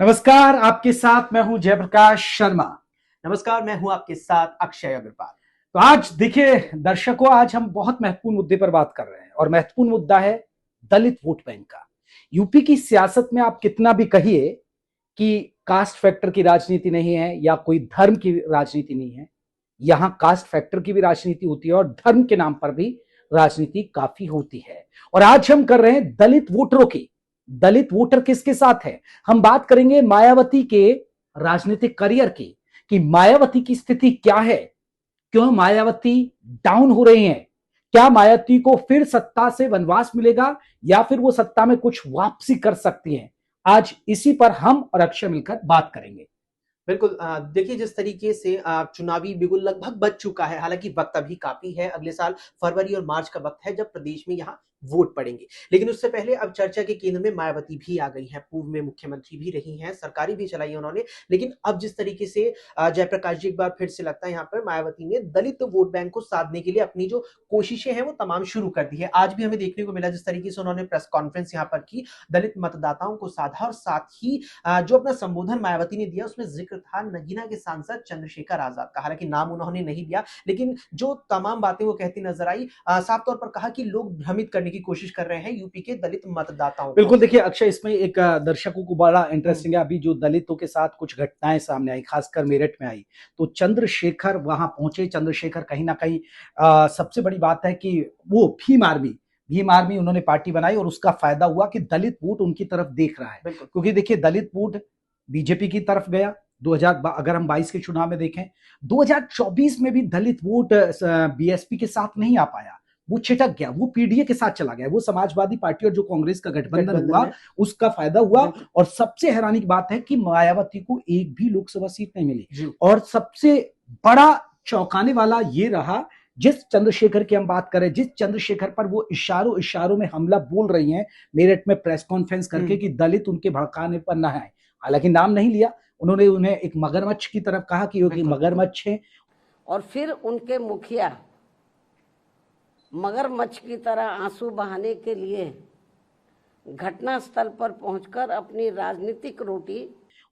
नमस्कार, आपके साथ मैं हूं जयप्रकाश शर्मा। नमस्कार, मैं हूं आपके साथ अक्षय अग्रवाल। तो आज देखिए दर्शकों, आज हम बहुत महत्वपूर्ण मुद्दे पर बात कर रहे हैं और महत्वपूर्ण मुद्दा है दलित वोट बैंक का। यूपी की सियासत में आप कितना भी कहिए कि कास्ट फैक्टर की राजनीति नहीं है या कोई धर्म की राजनीति नहीं है, यहां कास्ट फैक्टर की भी राजनीति होती है और धर्म के नाम पर भी राजनीति काफी होती है। और आज हम कर रहे हैं दलित वोटरों की। दलित वोटर किसके साथ है? हम बात करेंगे मायावती के राजनीतिक करियर की, कि मायावती की स्थिति क्या है, क्यों मायावती डाउन हो रही हैं, क्या मायावती को फिर सत्ता से वनवास मिलेगा या फिर वो सत्ता में कुछ वापसी कर सकती हैं। आज इसी पर हम और अक्षय मिलकर बात करेंगे। बिल्कुल। देखिए, जिस तरीके से चुनावी बिगुल लगभग बज चुका है, हालांकि वक्त अभी काफी है। अगले साल फरवरी और मार्च का वक्त है जब प्रदेश में यहाँ वोट पड़ेंगे। लेकिन उससे पहले अब चर्चा के केंद्र में मायावती भी आ गई हैं। पूर्व में मुख्यमंत्री भी रही हैं, सरकारी भी चलाई है उन्होंने। लेकिन अब जिस तरीके से जयप्रकाश जी, एक बार फिर से लगता है यहाँ पर मायावती ने दलित वोट बैंक को साधने के लिए अपनी जो कोशिशें हैं वो तमाम शुरू कर दी है। आज भी हमें देखने को मिला जिस तरीके से उन्होंने प्रेस कॉन्फ्रेंस यहाँ पर की, दलित मतदाताओं को साधा और साथ ही जो अपना संबोधन मायावती ने दिया उसमें जिक्र था नगीना के सांसद चंद्रशेखर आजाद का। हालांकि नाम उन्होंने नहीं दिया, लेकिन जो तमाम बातें वो कहती नजर आई, साफ तौर पर कहा कि लोग भ्रमित करने की कोशिश कर रहे हैं यूपी के दलित मतदाताओं को। बिल्कुल, देखिए अक्षय, इसमें एक दर्शकों को बड़ा इंटरेस्टिंग है। अभी जो दलितों के साथ कुछ घटनाएं सामने आई, खासकर मेरठ में आई, तो चंद्रशेखर वहां पहुंचे। चंद्रशेखर कहीं ना कहीं सबसे बड़ी बात है कि वो भीम आर्मी उन्होंने पार्टी बनाई और उसका फायदा हुआ कि दलित वोट उनकी तरफ देख रहा है। क्योंकि देखिए दलित वोट बीजेपी की तरफ गया 2000, अगर हम 22 के चुनाव में देखें, 2024 में भी दलित वोट बीएसपी के साथ नहीं आ पाया, वो छिटक गया, वो पीडीए के साथ चला गया, वो समाजवादी पार्टी और जो कांग्रेस का गठबंधन हुआ उसका फायदा हुआ। और सबसे हैरानी की बात है कि मायावती को एक भी लोकसभा सीट नहीं मिली। और सबसे बड़ा चौंकाने वाला ये रहा, जिस चंद्रशेखर की हम बात करें, जिस चंद्रशेखर पर वो इशारों इशारों में हमला बोल रही हैं मेरठ में प्रेस कॉन्फ्रेंस करके कि दलित उनके भड़काने पर न आए, हालांकि नाम नहीं लिया, उन्होंने उन्हें एक मगरमच्छ की तरफ कहा कि वो मगरमच्छ है। और फिर उनके मुखिया मगरमच्छ की तरह आंसू बहाने के लिए घटना स्थल पर पहुंचकर अपनी राजनीतिक रोटी,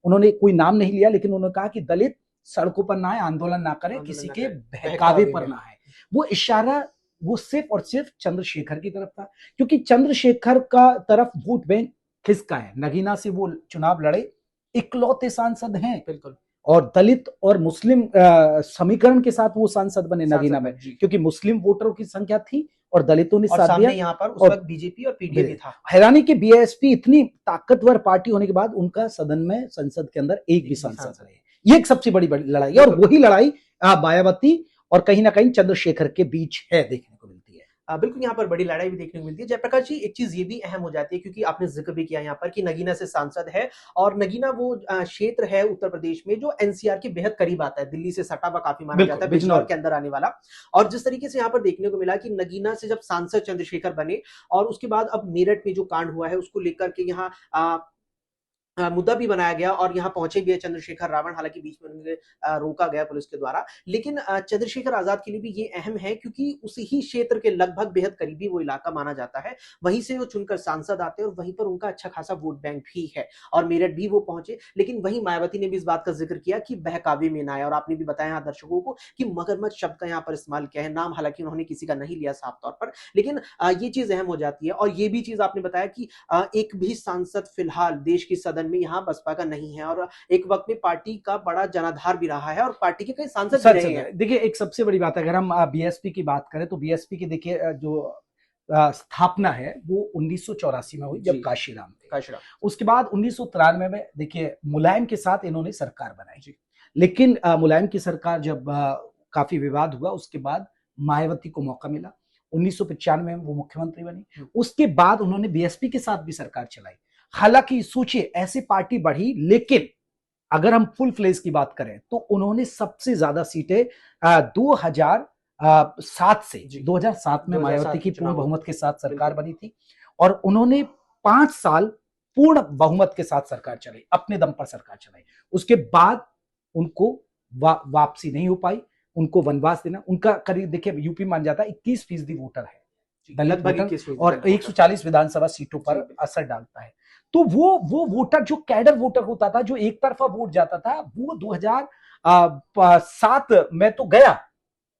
उन्होंने कोई नाम नहीं लिया, लेकिन उन्होंने कहा कि दलित सड़कों पर ना आए, आंदोलन ना करें, किसी के बहकावे पर ना आए। वो इशारा वो सिर्फ और सिर्फ चंद्रशेखर की तरफ था, क्योंकि चंद्रशेखर का तरफ वोट बैंक खिसका है। नगीना से वो चुनाव लड़े, इकलौते सांसद हैं, बिल्कुल, और दलित और मुस्लिम समीकरण के साथ वो सांसद बने नगीना में, क्योंकि मुस्लिम वोटरों की संख्या थी और दलितों ने साथ दिया। यहाँ पर उस वक्त बीजेपी और पीडीए भी था। हैरानी कि बीएसपी इतनी ताकतवर पार्टी होने के बाद उनका सदन में, संसद के अंदर एक भी सांसद रहे। ये एक सबसे बड़ी लड़ाई है और वही लड़ाई मायावती और कहीं ना कहीं चंद्रशेखर के बीच है, देखने को मिलती है। बिल्कुल, यहाँ पर बड़ी लड़ाई भी देखने को मिलती है। जयप्रकाश जी, एक चीज ये भी अहम हो जाती है क्योंकि आपने जिक्र भी किया यहाँ पर कि नगीना से सांसद है और नगीना वो क्षेत्र है उत्तर प्रदेश में जो एनसीआर के बेहद करीब आता है, दिल्ली से सटा हुआ काफी माना जाता है, बिजनौर के अंदर आने वाला। और जिस तरीके से यहाँ पर देखने को मिला कि नगीना से जब सांसद चंद्रशेखर बने और उसके बाद अब मेरठ में जो कांड हुआ है उसको लेकर के यहाँ मुद्दा भी बनाया गया और यहाँ पहुंचे भी है चंद्रशेखर रावण। हालांकि बीच में उन्हें रोका गया पुलिस के द्वारा, लेकिन चंद्रशेखर आजाद के लिए भी ये अहम है क्योंकि उसी ही क्षेत्र के लगभग बेहद करीबी वो इलाका माना जाता है। वहीं से वो चुनकर सांसद आते हैं और वहीं पर उनका अच्छा खासा वोट बैंक भी है और मेरठ भी वो पहुंचे। लेकिन वहीं मायावती ने भी इस बात का जिक्र किया कि बहकावे में ना आए और आपने भी बताया यहाँ दर्शकों को कि मगरमच्छ शब्द का यहाँ पर इस्तेमाल किया है। नाम हालांकि उन्होंने किसी का नहीं लिया साफ तौर पर, लेकिन ये चीज अहम हो जाती है। और ये भी चीज आपने बताया कि एक भी सांसद फिलहाल देश की सदन में यहाँ बसपा का नहीं है और एक वक्त में पार्टी का बड़ा जनाधार भी रहा है और पार्टी के कई सांसद भी रहे हैं। देखिए एक सबसे बड़ी बात है, अगर हम बीएसपी की बात करें तो बीएसपी की देखिए जो स्थापना है वो 1984 में हुई जब काशीराम थे। उसके बाद 1993 में देखिए मुलायम के साथ इन्होंने सरकार बनाई, लेकिन मुलायम की सरकार जब काफी विवाद हुआ उसके बाद मायावती को मौका मिला, 1995 में वो मुख्यमंत्री बनी। उसके बाद उन्होंने बीएसपी के साथ भी सरकार चलाई। हालांकि सोचिए ऐसे पार्टी बढ़ी, लेकिन अगर हम फुल फ्लेज की बात करें तो उन्होंने सबसे ज्यादा सीटें 2007 से 2007 में मायावती की पूर्ण बहुमत के साथ सरकार बनी थी और उन्होंने 5 साल पूर्ण बहुमत के साथ सरकार चलाई, अपने दम पर सरकार चलाई। उसके बाद उनको वापसी नहीं हो पाई, उनको वनवास देना, उनका करीब देखिए यूपी मान जाता है 21% वोटर है, लगभग, और 140 विधानसभा सीटों पर असर डालता है। तो वो वोटर जो कैडर वोटर होता था, जो एक तरफा वोट जाता था, वो 2007 में तो गया,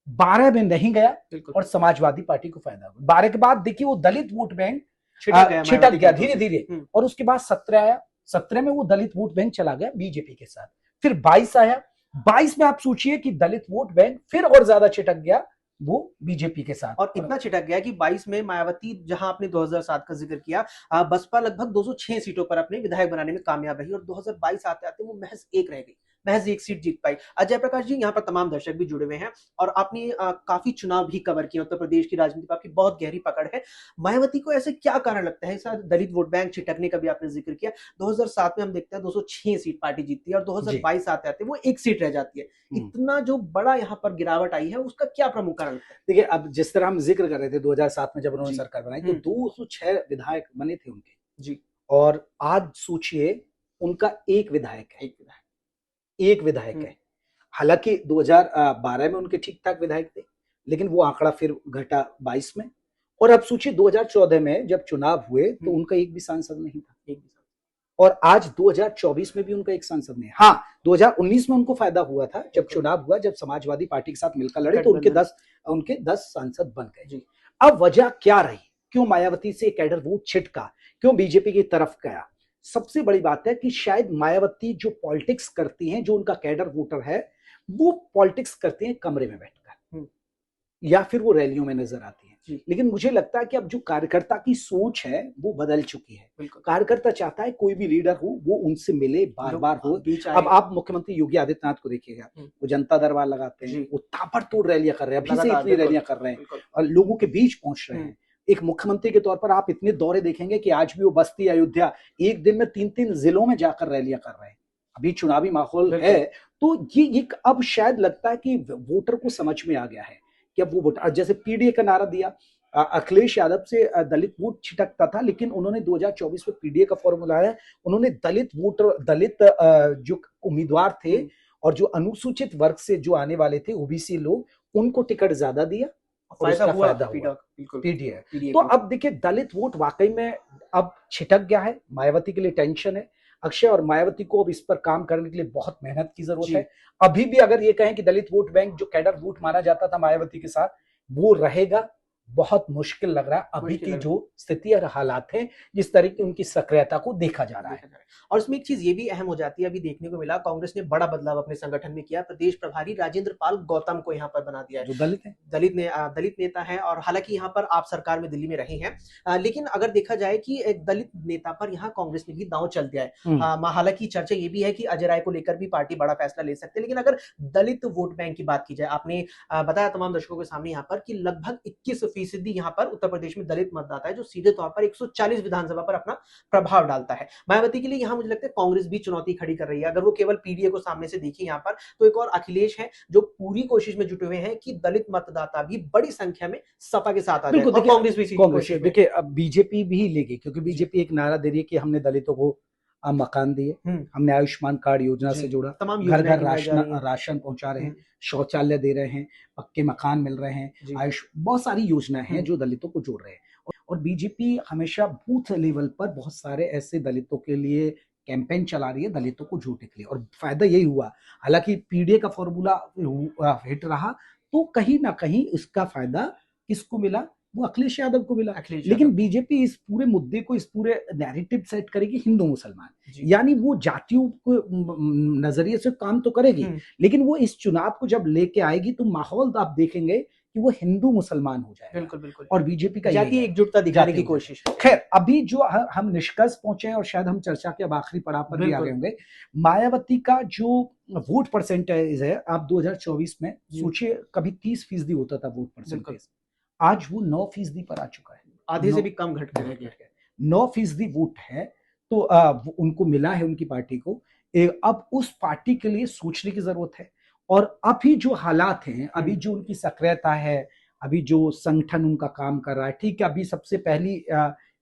12 में नहीं गया बिल्कुल और समाजवादी पार्टी को फायदा हुआ। 12 के बाद देखिए वो दलित वोट बैंक छिटक छिटक गया मायावती धीरे से। धीरे, और उसके बाद 17 आया, 17 में वो दलित वोट बैंक चला गया बीजेपी के साथ, फिर 22 आया, 22 में आप सोचिए कि दलित वोट बैंक फिर और ज्यादा छिटक गया वो बीजेपी के साथ, और इतना छिटक गया कि 22 में मायावती, जहां आपने 2007 का जिक्र किया, बसपा लगभग 206 सीटों पर अपने विधायक बनाने में कामयाब रही और 2022 आते आते वो महज एक रह गई, महज एक सीट जीत पाई। अजय प्रकाश जी, यहाँ पर तमाम दर्शक भी जुड़े हुए हैं और आपने काफी चुनाव भी कवर किए, उत्तर प्रदेश की राजनीति पर आपकी बहुत गहरी पकड़ है। मायावती को ऐसे क्या कारण लगता है, सर? दलित वोट बैंक छिटकने का भी आपने जिक्र किया, 2007 में हम देखते हैं 206 सीट पार्टी जीतती है और 2022 आते आते वो एक सीट रह जाती है। इतना जो बड़ा यहाँ पर गिरावट आई है, उसका क्या प्रमुख कारण लगता है? देखिए, अब जिस तरह हम जिक्र कर रहे थे 2007 में जब उन्होंने जी। सरकार बनाई तो 206 विधायक बने थे उनके जी। और आज सोचिए उनका एक विधायक है, एक विधायक है। हालांकि 2012 में उनके ठीक ठाक विधायक थे, लेकिन वो आंकड़ा फिर घटा 22 में, और अब सोचिए 2014 में जब चुनाव हुए तो उनका एक भी सांसद नहीं था, और आज 2024 में भी उनका एक सांसद नहीं। हाँ, 2019 में उनको फायदा हुआ था जब चुनाव हुआ, जब समाजवादी पार्टी के साथ मिलकर लड़े तो उनके 10 सांसद बन गए। अब वजह क्या रही, क्यों मायावती से कैडर वोट छिटका, क्यों बीजेपी की तरफ गया? सबसे बड़ी बात है कि शायद मायावती जो पॉलिटिक्स करती हैं, जो उनका कैडर वोटर है, वो पॉलिटिक्स करते हैं कमरे में बैठकर या फिर वो रैलियों में नजर आती है। लेकिन मुझे लगता है कि अब जो कार्यकर्ता की सोच है वो बदल चुकी है। कार्यकर्ता चाहता है कोई भी लीडर हो वो उनसे मिले, बार बार हो। अब आप मुख्यमंत्री योगी आदित्यनाथ को देखिएगा, वो जनता दरबार लगाते हैं, वो ताबड़तोड़ रैलियां कर रहे हैं, अभी से इतनी रैलियां कर रहे हैं और लोगों के बीच पहुंच रहे हैं। एक मुख्यमंत्री के तौर पर आप इतने दौरे देखेंगे कि आज भी वो बस्ती, अयोध्या, एक दिन में 3-3 जिलों में जाकर रैलियां कर रहे हैं। अभी चुनावी माहौल है, तो ये अब शायद लगता है कि वोटर को समझ में आ गया है कि अब वो वोटर, जैसे पीडीए का नारा दिया, अखिलेश यादव से दलित वोट छिटकता था, लेकिन उन्होंने 2024 में पीडीए का फॉर्मूला है, उन्होंने दलित वोटर, दलित जो उम्मीदवार थे और जो अनुसूचित वर्ग से जो आने वाले थे, ओबीसी लोग, उनको टिकट ज्यादा दिया, फायदा हुआ पीडीए। तो अब देखिए दलित वोट वाकई में अब छिटक गया है, मायावती के लिए टेंशन है। अक्षय और मायावती को अब इस पर काम करने के लिए बहुत मेहनत की जरूरत है। अभी भी अगर ये कहें कि दलित वोट बैंक जो कैडर वोट माना जाता था मायावती के साथ, वो रहेगा, बहुत मुश्किल लग रहा है अभी की जो स्थिति और हालात है, जिस तरह की उनकी सक्रियता को देखा जा रहा है। और इसमें एक चीज ये भी अहम हो जाती है, अभी देखने को मिला कांग्रेस ने बड़ा बदलाव अपने संगठन में किया, प्रदेश प्रभारी राजेंद्र पाल गौतम को यहाँ पर बना दिया है, जो दलित है, दलित नेता है, और हालांकि यहाँ पर आप सरकार में दिल्ली में रहे हैं, लेकिन अगर देखा जाए कि एक दलित नेता पर यहाँ कांग्रेस ने भी दांव चल दिया है। हालांकि चर्चा ये भी है कि अजय राय को लेकर भी पार्टी बड़ा फैसला ले सकती है, लेकिन अगर दलित वोट बैंक की बात की जाए, आपने बताया तमाम दर्शकों के सामने यहाँ पर कि लगभग 21% यहाँ पर उत्तर प्रदेश में दलित मतदाता है, जो सीधे तौर पर 140 विधानसभा पर अपना प्रभाव डालता है। मायावती के लिए यहाँ मुझे लगता है कांग्रेस भी चुनौती खड़ी कर रही है। अगर वो केवल पीडीए को सामने से देखिए यहाँ पर, तो एक और अखिलेश है जो पूरी कोशिश में जुटे हुए हैं कि दलित मतदाता भी बड़ी संख्या में सपा के साथ आ जाए, और कांग्रेस भी देखिए अब बीजेपी भी लेगी, क्योंकि बीजेपी एक नारा दे रही है कि हमने दलितों को मकान दिए, हमने आयुष्मान कार्ड योजना से जोड़ा, घर घर राशन पहुंचा रहे हैं, शौचालय दे रहे हैं, पक्के मकान मिल रहे हैं, बहुत सारी योजनाएं हैं जो दलितों को जोड़ रहे हैं। और बीजेपी हमेशा बूथ लेवल पर बहुत सारे ऐसे दलितों के लिए कैंपेन चला रही है, दलितों को जोड़ने के लिए, और फायदा यही हुआ। हालांकि पीडीए का फॉर्मूला हिट रहा, तो कहीं ना कहीं इसका फायदा किसको मिला, वो अखिलेश यादव को मिला। लेकिन बीजेपी इस पूरे मुद्दे को, इस पूरे नैरेटिव सेट करेगी हिंदू मुसलमान, यानी वो जातियों को नजरिए से काम तो करेगी, लेकिन वो इस चुनाव को जब लेके आएगी तो माहौल आप देखेंगे कि वो हिंदू मुसलमान हो जाएगा। बिल्कुल बिल्कुल। और बीजेपी का जातीय एकजुटता दिखाने की कोशिश। खैर, अभी जो हम निष्कर्ष पहुंचे हैं और शायद हम चर्चा के अब आखिरी पड़ाव पर भी आ गए होंगे, मायावती का जो वोट परसेंटेज है, आप 2024 में सोचिए कभी 30% होता था वोट परसेंटेज, आज वो 9% पर आ चुका है, आधे से भी कम घट के रह गया है। 9% वोट है, तो उनको मिला है, उनकी पार्टी को। अब उस पार्टी के लिए सोचने की जरूरत है, और अभी जो हालात हैं, अभी जो उनकी सक्रियता है, अभी जो संगठन उनका काम कर रहा है, ठीक है, अभी सबसे पहली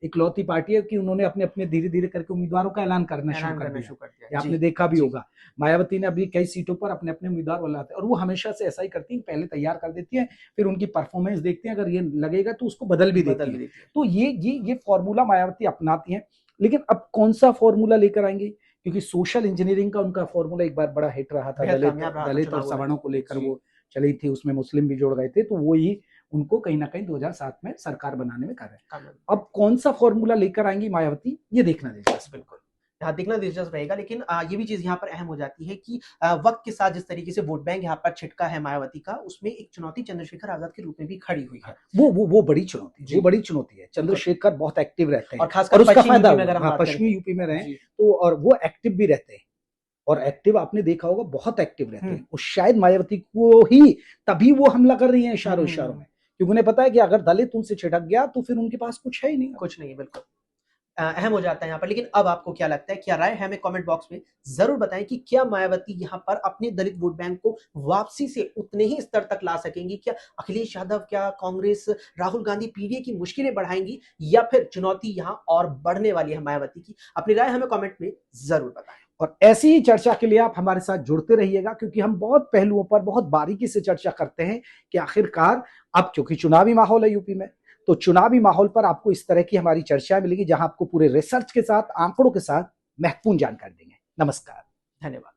इकलौती पार्टी है कि उन्होंने अपने अपने धीरे धीरे करके उम्मीदवारों का ऐलान करना शुरू कर दिया। आपने देखा भी होगा, मायावती ने अभी कई सीटों पर अपने अपने उम्मीदवार बुलाते हैं, और वो हमेशा से ऐसा ही करती है, पहले तैयार कर देती है, फिर उनकी परफॉर्मेंस देखते हैं, अगर ये लगेगा तो उसको बदल भी देती है। तो ये फॉर्मूला मायावती अपनाती है। लेकिन अब कौन सा फॉर्मूला लेकर आएंगे, क्योंकि सोशल इंजीनियरिंग का उनका फॉर्मूला एक बार बड़ा हिट रहा था, बेहद कामयाब रहा था दलित और चुनावों में। सवर्णों को लेकर जी। वो चली थी, उसमें मुस्लिम भी जोड़ गए थे, तो वो ही उनको कहीं ना कहीं 2007 में सरकार बनाने में कर रहे हैं। कामयाब। अब कौन सा फॉर्मूला लेकर आएंगी मायावती, ये देखना दिलचस्प है। बिल्कुल यहाँ देखना दिलचस्प रहेगा, लेकिन ये भी चीज यहाँ पर अहम हो जाती है कि वक्त के साथ जिस तरीके से वोट बैंक यहाँ पर छिटका है मायावती का, उसमें एक चुनौती चंद्रशेखर आजाद के रूप में भी खड़ी हुई है। वो बड़ी चुनौती, जी। वो बड़ी चुनौती है। चंद्रशेखर बहुत एक्टिव रहते हैं और खासकर और उसका पश्चिमी फायदा यूपी में अगर हम हाँ, बात करें। पश्चिमी यूपी में रहे जी। तो, और वो एक्टिव भी रहते हैं, और एक्टिव आपने देखा होगा बहुत एक्टिव रहते हैं, और शायद मायावती को ही तभी वो हमला कर रही है इशारों इशारों में, क्योंकि उन्हें पता है कि अगर दलित उनसे छिटक गया तो फिर उनके पास कुछ है ही नहीं। कुछ नहीं, बिल्कुल अहम हो जाता है यहाँ पर। लेकिन अब आपको क्या लगता है, क्या राय है, हमें कमेंट बॉक्स में जरूर बताएं कि क्या मायावती यहाँ पर अपने दलित वोट बैंक को वापसी से उतने ही स्तर तक ला सकेंगी? क्या अखिलेश यादव, क्या कांग्रेस, राहुल गांधी पीडीए की मुश्किलें बढ़ाएंगी, या फिर चुनौती यहाँ और बढ़ने वाली है मायावती की? अपनी राय हमें कमेंट में जरूर बताएं। और ऐसी ही चर्चा के लिए आप हमारे साथ जुड़ते रहिएगा, क्योंकि हम बहुत पहलुओं पर बहुत बारीकी से चर्चा करते हैं कि आखिरकार अब चूंकि चुनावी माहौल है यूपी में, तो चुनावी माहौल पर आपको इस तरह की हमारी चर्चाएं मिलेगी, जहां आपको पूरे रिसर्च के साथ, आंकड़ों के साथ महत्वपूर्ण जानकारी देंगे। नमस्कार, धन्यवाद।